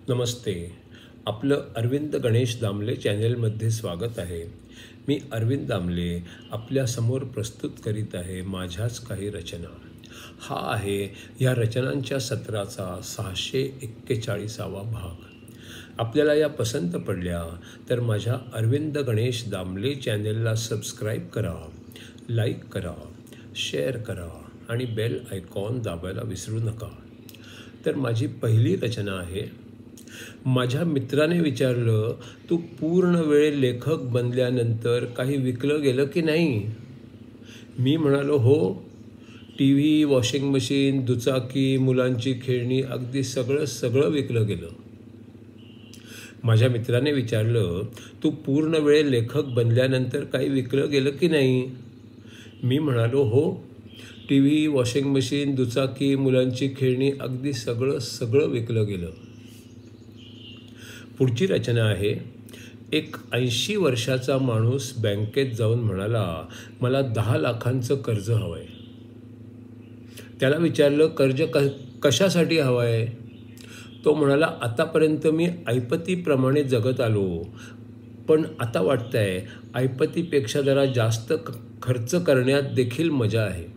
नमस्ते. आपलं अरविंद गणेश दामले चॅनेलमध्ये स्वागत आहे. मी अरविंद दामले आपल्यासमोर प्रस्तुत करीत आहे माझ्याच काही रचना. हा आहे या रचनांच्या सत्राचा 641वा भाग. आपल्याला या पसंत पडल्या तर माझ्या अरविंद गणेश दामले चॅनेलला सबस्क्राईब करा, लाईक करा, शेअर करा आणि बेल आयकॉन दाबायला विसरू नका. तर माझी पहिली रचना आहे. माझ्या मित्राने विचारलं, तू पूर्ण वेळ लेखक बनल्यानंतर काही विकलं गेलं की नाही? मी म्हणालो, हो. TV, वॉशिंग मशीन, दुचाकी, मुलांची खेळणी, अगदी सगळं विकलं गेलं. माझ्या मित्राने विचारलं, तू पूर्ण वेळ लेखक बनल्यानंतर काही विकलं गेलं की नाही? मी म्हणालो, हो. TV, वॉशिंग मशीन, दुचाकी, मुलांची खेळणी, अगदी सगळं विकलं गेलं. पुढची रचना आहे. एक 80 वर्षाचा माणूस बँकेत जाऊन म्हणाला, मला 10 लाखांचं कर्ज हवं आहे. त्याला विचारलं, कर्ज कशासाठी हवं आहे? तो म्हणाला, आतापर्यंत मी ऐपतीप्रमाणे जगत आलो, पण आता वाटतंय ऐपतीपेक्षा जरा जास्त खर्च करण्यात देखील मजा आहे.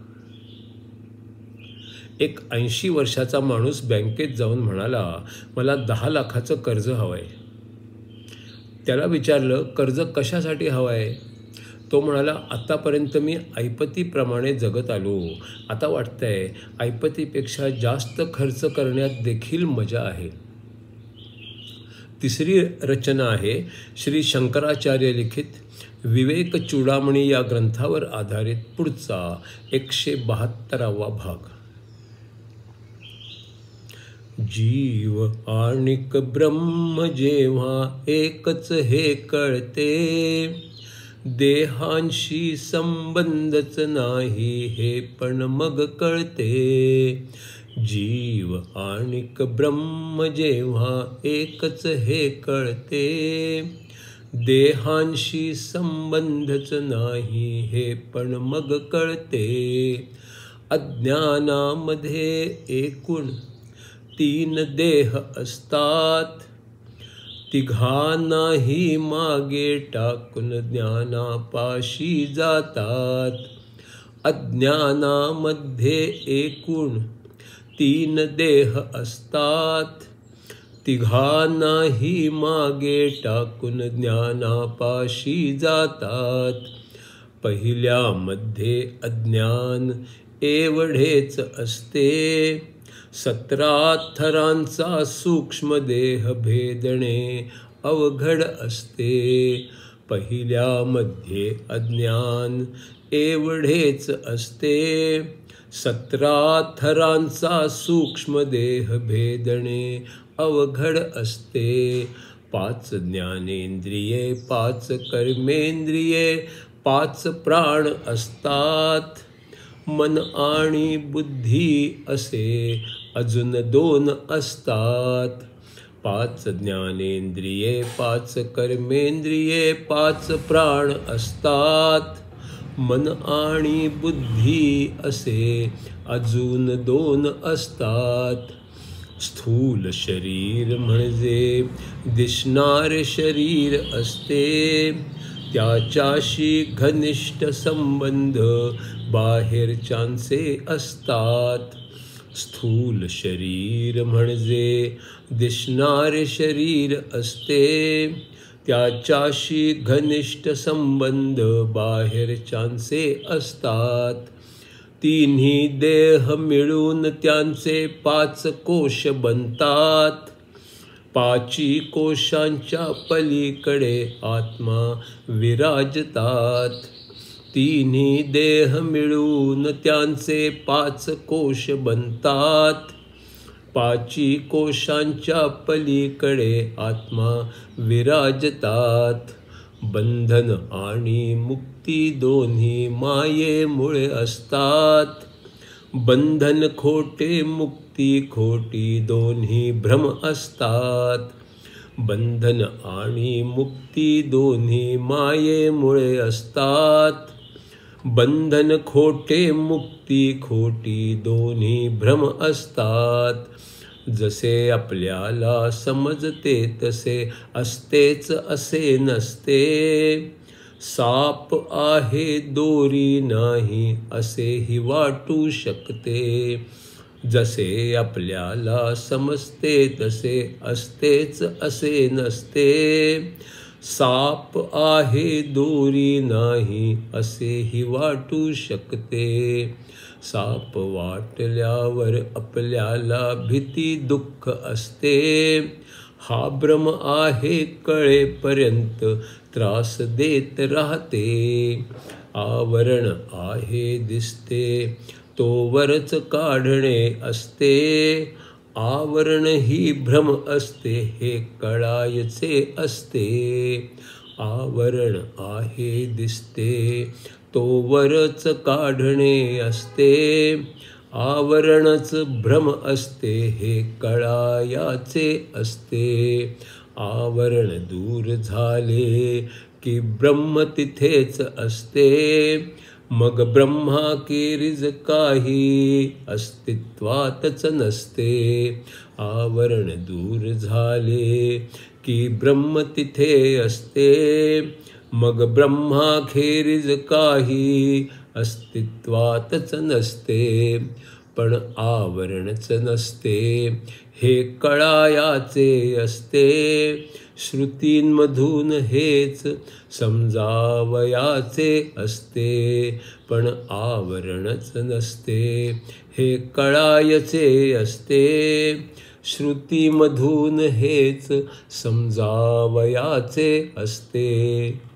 एक 80 वर्षाचा माणूस बँकेत जाऊन म्हणाला, मला 10 लाखाचं कर्ज हवं आहे. त्याला विचारलं, कर्ज कशासाठी हवं आहे? तो म्हणाला, आतापर्यंत मी ऐपतीप्रमाणे जगत आलो, आता वाटतंय ऐपतीपेक्षा जास्त खर्च करण्यात देखील मजा आहे. तिसरी रचना आहे. श्री शंकराचार्य लिखित विवेक चूडामणी या ग्रंथावर आधारित पुढचा 172वा भाग. जीव आणिक ब्रह्म जेव्हा एकच हे कळते, देहांशी संबंधच नाही हे पण मग कळते. जीव आणिक ब्रह्म जेव्हा एकच हे कळते, देहांशी संबंधच नाही हे पण मग कळते. अज्ञानामध्ये एकूण 3 देह असतात, तिघांनाही मागे टाकून ज्ञानापाशी जातात. अज्ञानामध्ये एकूण 3 देह असतात, तिघांनाही मागे टाकून ज्ञानापाशी जातात. पहिल्यामध्ये अज्ञान एवढेच असते, 17 थरांचा सूक्ष्म देह भेदणे अवघड असते. पहिल्यामध्ये अज्ञान एवढेच असते, 17 थरांचा सूक्ष्म देह भेदणे अवघड असते. 5 ज्ञानेंद्रिये, 5 कर्मेंद्रिये, 5 प्राण असतात. मन आणि बुद्धी असे अजून 2 असतात. 5 ज्ञानेंद्रिये, 5 कर्मेंद्रिये, 5 प्राण असतात. मन आणि बुद्धी असे अजून 2 असतात. स्थूल शरीर म्हणजे दिसणारे शरीर असते, त्याच्याशी घनिष्ठ संबंध बाहेरच्यांचे असतात. स्थूल शरीर म्हणजे दिसणारे शरीर असते, त्याच्याशी घनिष्ठ संबंध बाहेरच्यांचे असतात. 3 देह मिळून त्यांचे 5 कोश बनतात. 5 कोशांच्या पलीकडे आत्मा विराजतात. 3 देह मिळून त्यांचे 5 कोश बनतात. 5 कोशांच्या पलीकडे आत्मा विराजतात. बंधन आणि मुक्ती दोन्ही मायेमुळे असतात. बंधन खोटे, मुक्ती खोटी, दोन्ही भ्रम असतात. बंधन आणि मुक्ती दोन्ही मायेमुळे असतात. बंधन खोटे, मुक्ती खोटी, दोन्ही भ्रम असतात. जसे आपल्याला समजते तसे असतेच असे नसते. साप आहे दोरी नाही असेही वाटू शकते. जसे आपल्याला समजते तसे असतेच असे नसते. साप आहे दोरी नाही असेही वाटू शकते. साप वाटल्यावर आपल्याला भीती दुःख असते. हा भ्रम आहे कळेपर्यंत त्रास देत राहते. आवरण आहे दिसते तोवरच काढणे असते. आवरण ही भ्रम असते हे कळायचे असते. आवरण आहे दिसते तोवरच काढणे असते. आवरणच भ्रम असते हे कळायाचे असते. आवरण दूर झाले की ब्रह्म तिथेच असते. मग ब्रह्माखेरीज काही अस्तित्वातच नसते. आवरण दूर झाले की ब्रह्म तिथे असते. मग ब्रह्माखेरीज काही अस्तित्वातच नसते. पण आवरणच नसते हे कळायाचे असते. श्रुतींमधून हेच समजावयाचे असते. पण आवरणच नसते हे कळायचे असते. श्रुतीमधून हेच समजावयाचे असते.